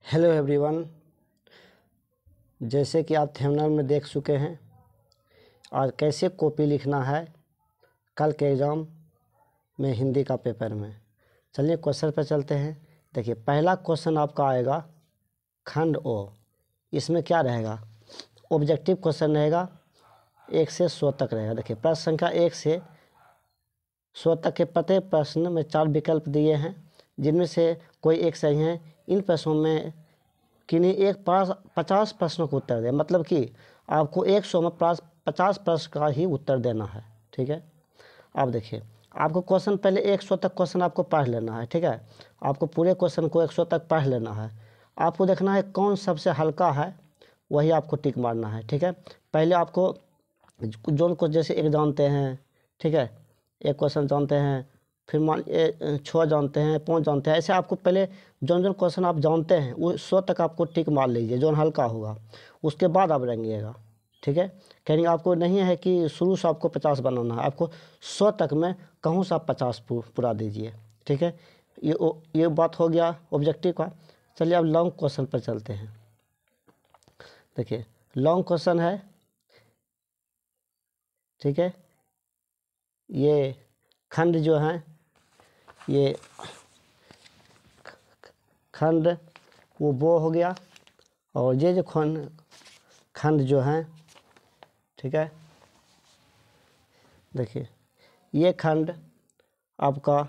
Hello everyone, जैसे कि आप थंबनेल में देख चुके हैं और कैसे कॉपी लिखना है कल के एग्ज़ाम में हिंदी का पेपर में। चलिए क्वेश्चन पर चलते हैं। देखिए, पहला क्वेश्चन आपका आएगा खंड ओ। इसमें क्या रहेगा? ऑब्जेक्टिव क्वेश्चन रहेगा, 1 से 100 तक रहेगा। देखिए, प्रश्न संख्या 1 से 100 तक के प्रत्येक प्रश्न में 4 विकल्प दिए हैं, जिनमें से कोई एक सही है। इन प्रश्नों में किन्हीं एक 50 प्रश्नों को उत्तर दें, मतलब कि आपको 100 में 50 प्रश्न का ही उत्तर देना है। ठीक है, आप देखिए, आपको क्वेश्चन पहले 100 तक क्वेश्चन आपको पढ़ लेना है। ठीक है, आपको पूरे क्वेश्चन को 100 तक पढ़ लेना है। आपको देखना है कौन सबसे हल्का है, वही आपको टिक मारना है। ठीक है, पहले आपको जोन को जैसे एक जानते हैं, ठीक है, एक क्वेश्चन जानते हैं, फिर मान 6 जानते हैं, 5 जानते हैं, ऐसे आपको पहले जोन क्वेश्चन आप जानते हैं वो 100 तक आपको टिक मार लीजिए, जोन हल्का होगा उसके बाद आप रहेंगेगा। ठीक है, कहीं आपको नहीं है कि शुरू से आपको 50 बनाना है, आपको 100 तक में कहूँ से आप 50 पूरा दीजिए। ठीक है, ये बात हो गया ऑब्जेक्टिव का। चलिए अब लॉन्ग क्वेश्चन पर चलते हैं। देखिए, लॉन्ग क्वेश्चन है, ठीक है, ये खंड जो है, ये खंड वो बो हो गया, और ये जो खंड जो है, ठीक है, देखिए ये खंड आपका,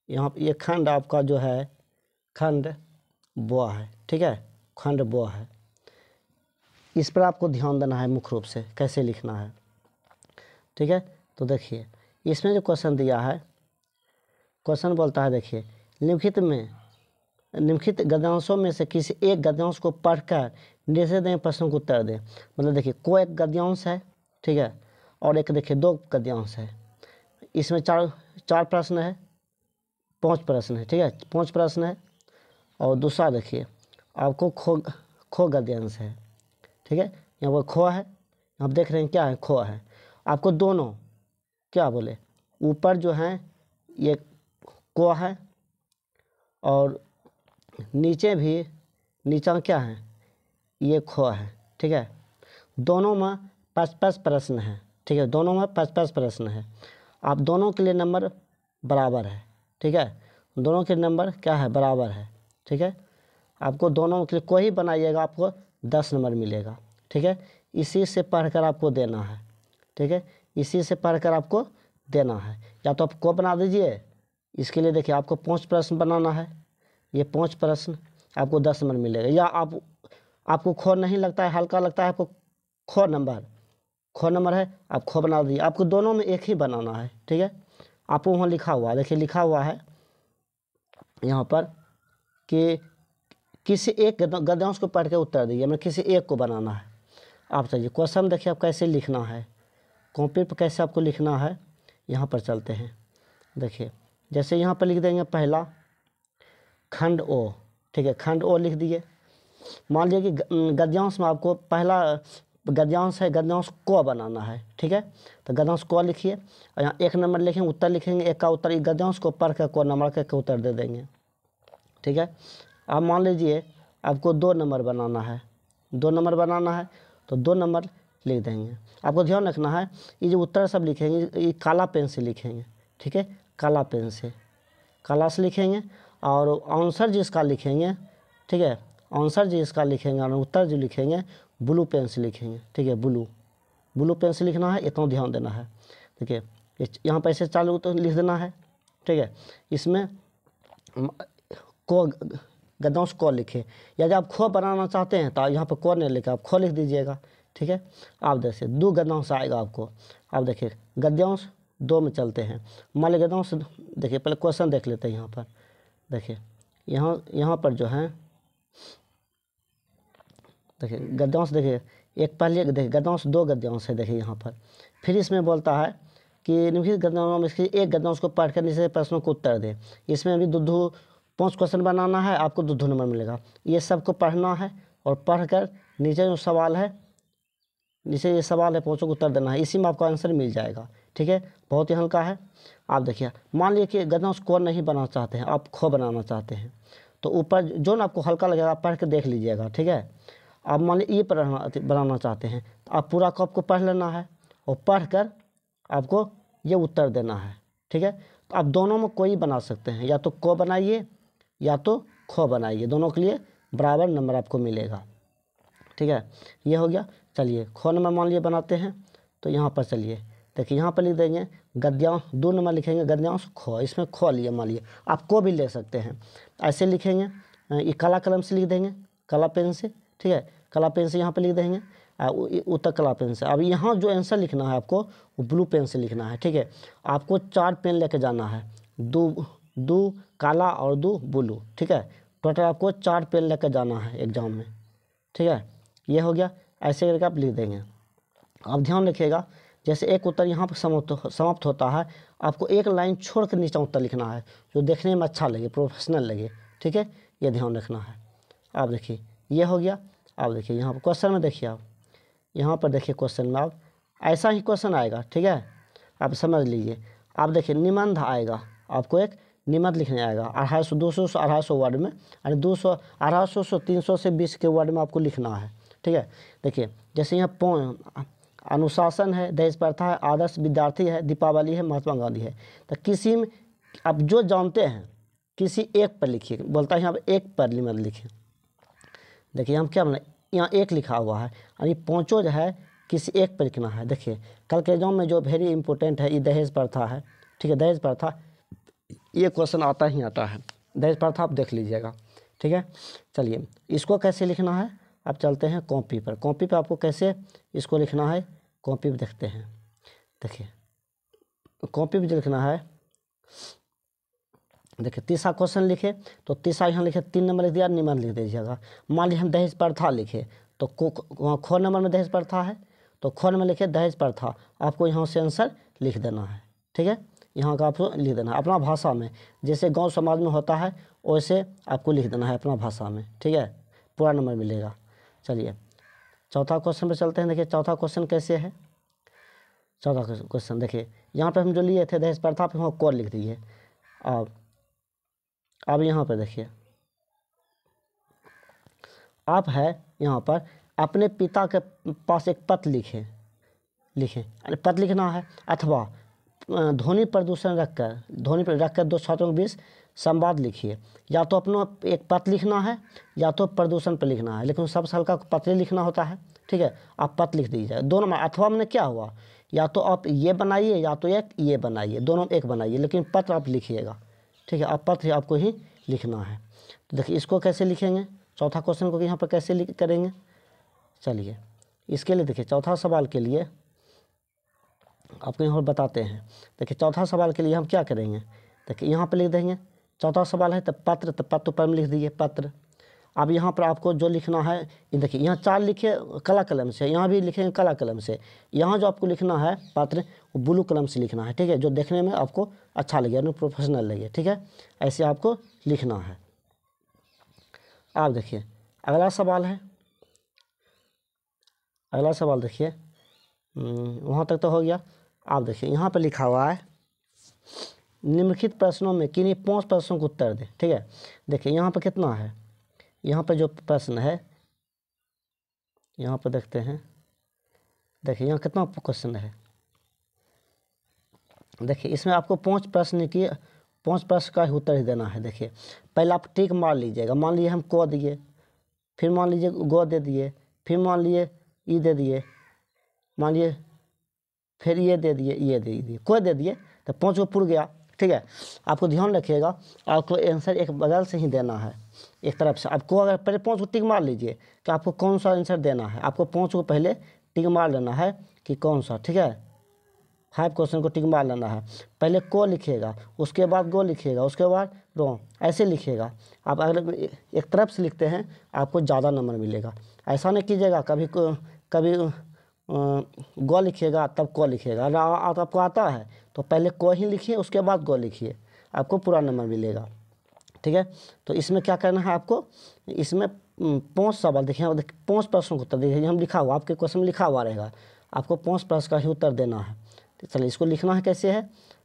यहाँ ये खंड आपका जो है खंड बो है। ठीक है, खंड बो है, इस पर आपको ध्यान देना है मुख्य रूप से कैसे लिखना है। ठीक है, तो देखिए इसमें जो क्वेश्चन दिया है, क्वेश्चन बोलता है, देखिए निम्नलिखित गद्यांशों में से किसी एक गद्यांश को पढ़कर नीचे दें प्रश्नों को उत्तर दें। मतलब देखिए, कोई एक गद्यांश है, ठीक है, और एक देखिए 2 गद्यांश है। इसमें चार प्रश्न है, 5 प्रश्न है। ठीक है, 5 प्रश्न है, और दूसरा देखिए आपको खो गद्यांश है। ठीक है, यहाँ पर खो है, आप देख रहे हैं क्या है, खो है। आपको दोनों क्या बोले, ऊपर जो है ये को है, और नीचे भी नीचा क्या है, ये खो है। ठीक है, दोनों में 5-5 प्रश्न है। ठीक है, दोनों में 5-5 प्रश्न है। आप दोनों के लिए नंबर बराबर है। ठीक है, दोनों के नंबर क्या है, बराबर है। ठीक है, आपको दोनों के लिए कोई बनाइएगा आपको 10 नंबर मिलेगा। ठीक है, इसी से पढ़कर आपको देना है। ठीक है, इसी से पढ़कर आपको देना है, या तो आप को बना दीजिए। इसके लिए देखिए आपको 5 प्रश्न बनाना है, ये 5 प्रश्न आपको 10 नंबर मिलेगा। या आपको खो नहीं लगता है, हल्का लगता है आपको, खो नंबर है, आप खो बना दीजिए। आपको दोनों में एक ही बनाना है। ठीक है, आपको वहाँ लिखा हुआ है, देखिए लिखा हुआ है यहाँ पर कि किसी एक गद्यांश को पढ़ के उत्तर दीजिए, मतलब किसी एक को बनाना है। आप चाहिए क्वेश्चन देखिए आप कैसे लिखना है, कॉपी पर कैसे आपको लिखना है, यहाँ पर चलते हैं। देखिए, जैसे यहाँ पर लिख देंगे पहला खंड ओ। ठीक है, खंड ओ लिख दिए। मान लीजिए कि गद्यांश में आपको पहला गद्यांश है, गद्यांश को बनाना है। ठीक है, तो गद्यांश को लिखिए, और यहाँ 1 नंबर लिखेंगे, उत्तर लिखेंगे, 1 का उत्तर, गद्यांश को पढ़ कर को नंबर करके उत्तर दे देंगे। ठीक है, अब मान लीजिए आपको 2 नंबर बनाना है, 2 नंबर बनाना है, तो 2 नंबर लिख देंगे। आपको ध्यान रखना है, ये जो उत्तर सब लिखेंगे ये काला पेन से लिखेंगे। ठीक है, काला पेन से, काला से लिखेंगे, और आंसर जिसका लिखेंगे, ठीक है, आंसर जिसका लिखेंगे और उत्तर जो लिखेंगे ब्लू पेन से लिखेंगे। ठीक है, ब्लू पेन से लिखना है, इतना ध्यान देना है। देखिए यहाँ पर ऐसे चालू तो लिख देना है। ठीक है, इसमें को गद्यांश को लिखे, या जब आप खो बनाना चाहते हैं तो यहाँ पर को नहीं लिखे, आप खो लिख दीजिएगा। ठीक है, आप देखिए 2 गद्यांश आएगा आपको। आप देखिए गद्यांश 2 में चलते हैं। मान लीजिए गद्यांश, देखिए पहले क्वेश्चन देख लेते हैं। यहाँ पर देखिए, यहाँ पर जो है, देखिए गद्यांश, देखिए एक पहले देखिए गद्यांश 2 गद्यांश है। देखिए यहाँ पर फिर इसमें बोलता है कि निम्नलिखित गद्यांशों में से एक गद्यांश को पढ़कर नीचे प्रश्नों को उत्तर दे। इसमें भी 5 क्वेश्चन बनाना है, आपको 2 नंबर मिलेगा। ये सबको पढ़ना है, और पढ़कर नीचे जो सवाल है, नीचे ये सवाल है, 5 को उत्तर देना है, इसी में आपको आंसर मिल जाएगा। ठीक है, बहुत ही हल्का है। आप देखिए, मान लीजिए कि गद्यांश को नहीं बनाना चाहते हैं, आप खो बनाना चाहते हैं, तो ऊपर जो ना आपको हल्का लगेगा आप पढ़ के देख लीजिएगा, ठीक है। आप मान लीजिए ये बनाना चाहते हैं तो आप पूरा को आपको पढ़ लेना है और पढ़ कर आपको ये उत्तर देना है, ठीक है। तो आप दोनों में कोई बना सकते हैं, या तो को बनाइए या तो खो बनाइए, दोनों के लिए बराबर नंबर आपको मिलेगा, ठीक है। ये हो गया। चलिए खो नंबर मान लिए बनाते हैं, तो यहाँ पर चलिए देखिए यहाँ पर लिख देंगे गद्यांश, 2 नंबर लिखेंगे गद्यांश खो, इसमें खो लिए मान लिए, आप को भी ले सकते हैं, ऐसे लिखेंगे। ये काला कलम से लिख देंगे, काला पेन से, ठीक है, काला पेन से यहाँ पर लिख देंगे, उत्तर काला पेन से। अब यहाँ जो आंसर लिखना है आपको वो ब्लू पेन से लिखना है, ठीक है। आपको 4 पेन लेके जाना है, 2 काला और 2 ब्लू, ठीक है। टोटल आपको 4 पेन लेकर जाना है एग्जाम में, ठीक है। ये हो गया, ऐसे करके आप लिख देंगे। अब ध्यान रखिएगा, जैसे एक उत्तर यहाँ पर समाप्त होता है, आपको एक लाइन छोड़ कर नीचे उत्तर लिखना है जो देखने में अच्छा लगे, प्रोफेशनल लगे, ठीक है। ये ध्यान रखना है। आप देखिए ये हो गया। आप देखिए यहाँ पर क्वेश्चन में देखिए, आप यहाँ पर देखिए क्वेश्चन में आप ऐसा ही क्वेश्चन आएगा, ठीक है। आप समझ लीजिए। आप देखिए निबंध आएगा, आपको एक निबंध लिखने आएगा 250 200 से 250 वर्ड में, यानी 200 250 से 300 से 20 के वर्ड में आपको लिखना है, ठीक है। देखिए जैसे यहाँ अनुशासन है, दहेज प्रथा है, आदर्श विद्यार्थी है, दीपावली है, महात्मा गांधी है। तो किसी में आप जो जानते हैं किसी एक पर लिखिए, बोलता है यहाँ पर एक पर निबंध लिखिए। देखिए हम क्या बना, यहाँ एक लिखा हुआ है, यानी पाँचों जो है किसी एक पर लिखना है। देखिए कल के एग्जाम में जो वेरी इंपॉर्टेंट है ये दहेज प्रथा है, ठीक है। दहेज प्रथा ये क्वेश्चन आता ही आता है, दहेज प्रथा आप देख लीजिएगा, ठीक है। चलिए इसको कैसे लिखना है, अब चलते हैं कॉपी पर। कॉपी पर आपको कैसे इसको लिखना है, कॉपी पर देखते हैं। देखिए कॉपी पर लिखना है, देखिए तीसरा क्वेश्चन लिखे तो तीसरा यहाँ लिखे 3 नंबर लिख दिया, निबंध लिख दीजिएगा। मान लीजिए हम दहेज प्रथा लिखे तो वहाँ खो नंबर में दहेज प्रथा है, तो खो नंबर लिखे दहेज प्रथा, आपको यहाँ से आंसर लिख देना है, ठीक है। यहाँ का आपको लिख देना है अपना भाषा में, जैसे गांव समाज में होता है वैसे आपको लिख देना है अपना भाषा में, ठीक है, पूरा नंबर मिलेगा। चलिए चौथा क्वेश्चन पर चलते हैं। देखिए चौथा क्वेश्चन कैसे है। चौथा क्वेश्चन देखिए यहाँ पर हम जो लिए थे दहेज प्रथा पर वहाँ को लिख दिए। अब यहाँ पर देखिए आप है यहाँ पर अपने पिता के पास एक पत्र लिखें, पत्र लिखना है, अथवा ध्वनि प्रदूषण रखकर, ध्वनि पर रखकर 2 छात्रों के बीच संवाद लिखिए। या तो अपना एक पत्र लिखना है या तो प्रदूषण पर लिखना है, लेकिन सबसे हल्का पत्र लिखना होता है, ठीक है। आप पत्र लिख दीजिए दोनों में, अथवा में क्या हुआ, या तो आप ये बनाइए या तो एक ये बनाइए, दोनों में एक बनाइए, लेकिन पत्र आप लिखिएगा, ठीक है। आप पत्र आपको ही लिखना है। तो देखिए इसको कैसे लिखेंगे, चौथा क्वेश्चन को यहाँ पर कैसे करेंगे। चलिए इसके लिए देखिए चौथा सवाल के लिए आपको यहाँ पर बताते हैं। देखिए चौथा सवाल के लिए हम क्या करेंगे, देखिए यहाँ पर लिख देंगे, चौथा सवाल है तो पत्र, तो पत्र पर में लिख दीजिए पत्र। अब यहाँ पर आपको जो लिखना है, देखिए यहाँ 4 लिखे काला कलम से, यहाँ भी लिखेंगे काला कलम से। यहाँ जो आपको लिखना है पत्र वो ब्लू कलम से लिखना है, ठीक है, जो देखने में आपको अच्छा लगे, यानी प्रोफेशनल लगे, ठीक है। ऐसे आपको लिखना है। आप देखिए अगला सवाल है, अगला सवाल देखिए वहाँ तक तो हो गया। आप देखिए यहाँ पर लिखा हुआ है निम्नलिखित प्रश्नों में किन्हीं 5 प्रश्नों को उत्तर दें, ठीक है। देखिए यहाँ पर कितना है, यहाँ पर जो प्रश्न है यहाँ पर देखते हैं। देखिए यहाँ कितना क्वेश्चन है, देखिए इसमें आपको 5 प्रश्न का ही उत्तर ही देना है। देखिए पहले आप टिक मार लीजिएगा, मान लीजिए हम को दिए, फिर मान लीजिए गो दे दिए, फिर मान लिए ई दे दिए, मान लीजिए फिर ये दे दिए, ये दे दिए, कोई दे दिए, तो 5 को पुर गया, ठीक है। आपको ध्यान रखिएगा आपको आंसर एक बगल से ही देना है, एक तरफ से। आपको अगर पहले 5 को टिक मार लीजिए कि आपको कौन सा आंसर देना है, आपको 5 को पहले टिक मार लेना है कि कौन सा, ठीक है। 5 क्वेश्चन को टिक मार लेना है, पहले को लिखिएगा, उसके बाद गो लिखिएगा, उसके बाद रो, ऐसे लिखिएगा। आप अगर एक तरफ से लिखते हैं आपको ज़्यादा नंबर मिलेगा। ऐसा नहीं कीजिएगा कभी गो लिखिएगा तब को लिखिएगा। अगर आपको आता है तो पहले को ही लिखिए, उसके बाद गो लिखिए, आपको पूरा नंबर मिलेगा, ठीक है। तो इसमें क्या करना है आपको, इसमें 5 सवाल देखिए, 5 प्रश्नों का उत्तर देखिए, हम लिखा हुआ आपके क्वेश्चन में लिखा हुआ रहेगा, आपको 5 प्रश्न का ही उत्तर देना है। तो चलिए इसको लिखना है कैसे है,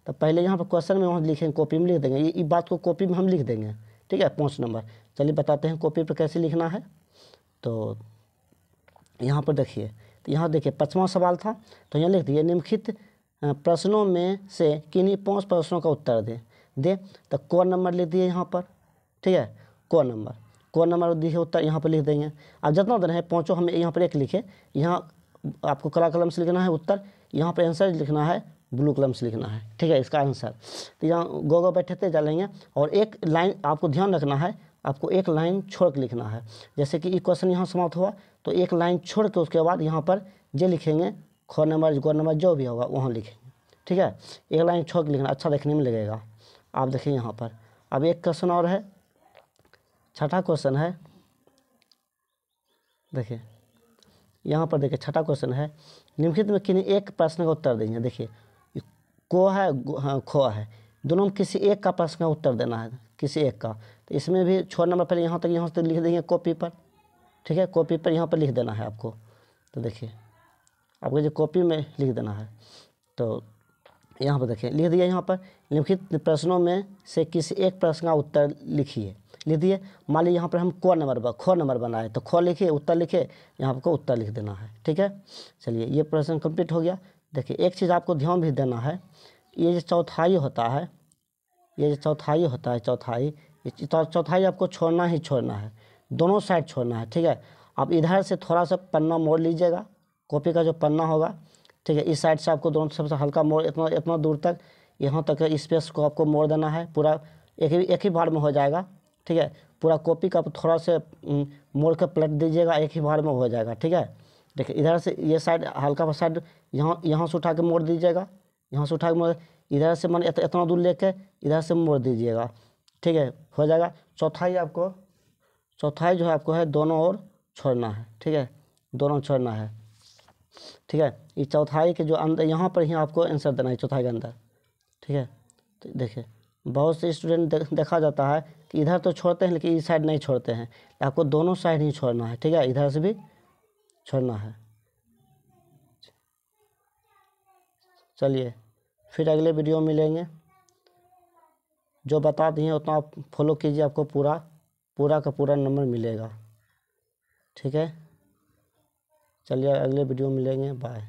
तो पहले यहाँ पर क्वेश्चन में वहाँ लिखेंगे, कॉपी में लिख देंगे, ये बात को कॉपी में हम लिख देंगे, ठीक है, 5 नंबर। चलिए बताते हैं कॉपी पर कैसे लिखना है। तो यहाँ पर देखिए, तो यहाँ देखिए 5वां सवाल था, तो यहाँ लिख दिए निम्नलिखित प्रश्नों में से किन्हीं 5 प्रश्नों का उत्तर दे। तो क नंबर लिख दिए यहाँ पर, ठीक है, क नंबर दिए उत्तर यहाँ पर लिख देंगे। अब जितना देना है 5 हमें यहाँ पर 1 लिखे, यहाँ आपको काला कलम से लिखना है उत्तर, यहाँ पर आंसर लिखना है ब्लू कलम से लिखना है, ठीक है, इसका आंसर। तो यहाँ गो बैठते डालेंगे और एक लाइन आपको ध्यान रखना है, आपको एक लाइन छोड़ के लिखना है। जैसे कि ये क्वेश्चन यहाँ समाप्त हुआ तो एक लाइन छोड़ के उसके बाद यहाँ पर जो लिखेंगे ख नंबर ग नंबर जो भी होगा वहाँ लिखेंगे, ठीक है, एक लाइन छोड़ के लिखना, अच्छा देखने में लगेगा। आप देखिए यहाँ पर अब एक क्वेश्चन और है, 6ठा क्वेश्चन है, देखिए यहाँ पर देखिए 6ठा क्वेश्चन है, निम्नलिखित में किन्हीं एक प्रश्न का उत्तर देंगे। देखिए को है हाँ खो है, दोनों में किसी एक का प्रश्न का उत्तर देना है, किसी एक का। तो इसमें भी 6 नंबर पहले यहाँ तक लिख देंगे कॉपी पर, ठीक है, कॉपी पर यहाँ पर लिख देना है आपको। तो देखिए आपको जो कॉपी में लिख देना है, तो यहाँ पर देखिए लिख दिया, यहाँ पर निम्नलिखित प्रश्नों में से किसी एक प्रश्न का उत्तर लिखिए, लिख दिए। मान लीजिए यहाँ पर हम ख नंबर बनाए तो ख लिखिए, उत्तर लिखे, यहाँ आपको उत्तर लिख देना है, ठीक है। चलिए ये प्रश्न कंप्लीट हो गया। देखिए एक चीज़ आपको ध्यान भी देना है, ये जो चौथाई होता है, ये जो चौथाई होता है, चौथाई आपको छोड़ना ही छोड़ना है, दोनों साइड छोड़ना है, ठीक है। आप इधर से थोड़ा सा पन्ना मोड़ लीजिएगा, कॉपी का जो पन्ना होगा, ठीक है, इस साइड से आपको दोनों सबसे हल्का मोड़, इतना दूर तक, यहाँ तक स्पेस को आपको मोड़ देना है, पूरा एक ही बार में हो जाएगा, ठीक है। पूरा कॉपी का थोड़ा से मोड़ कर पलट दीजिएगा, एक ही बार में हो जाएगा, ठीक है। देखिए इधर से ये साइड हल्का साइड यहाँ से उठा के मोड़ दीजिएगा, यहाँ से उठा के मोड़, इधर से मान इतना दूर लेके इधर से मोड़ दीजिएगा, ठीक है, हो जाएगा। चौथाई जो है आपको है दोनों ओर छोड़ना है, ठीक है, दोनों छोड़ना है, ठीक है। ये चौथाई के जो अंदर यहाँ पर ही आपको आंसर देना है, चौथाई के अंदर, ठीक है। तो देखिए बहुत से स्टूडेंट देखा जाता है कि इधर तो छोड़ते हैं लेकिन इस साइड नहीं छोड़ते हैं, आपको दोनों साइड ही छोड़ना है, ठीक है, इधर से भी छोड़ना है। चलिए फिर अगले वीडियो में मिलेंगे, जो बता दिए उतना आप फॉलो कीजिए, आपको पूरा का पूरा नंबर मिलेगा, ठीक है। चलिए अगले वीडियो में मिलेंगे, बाय।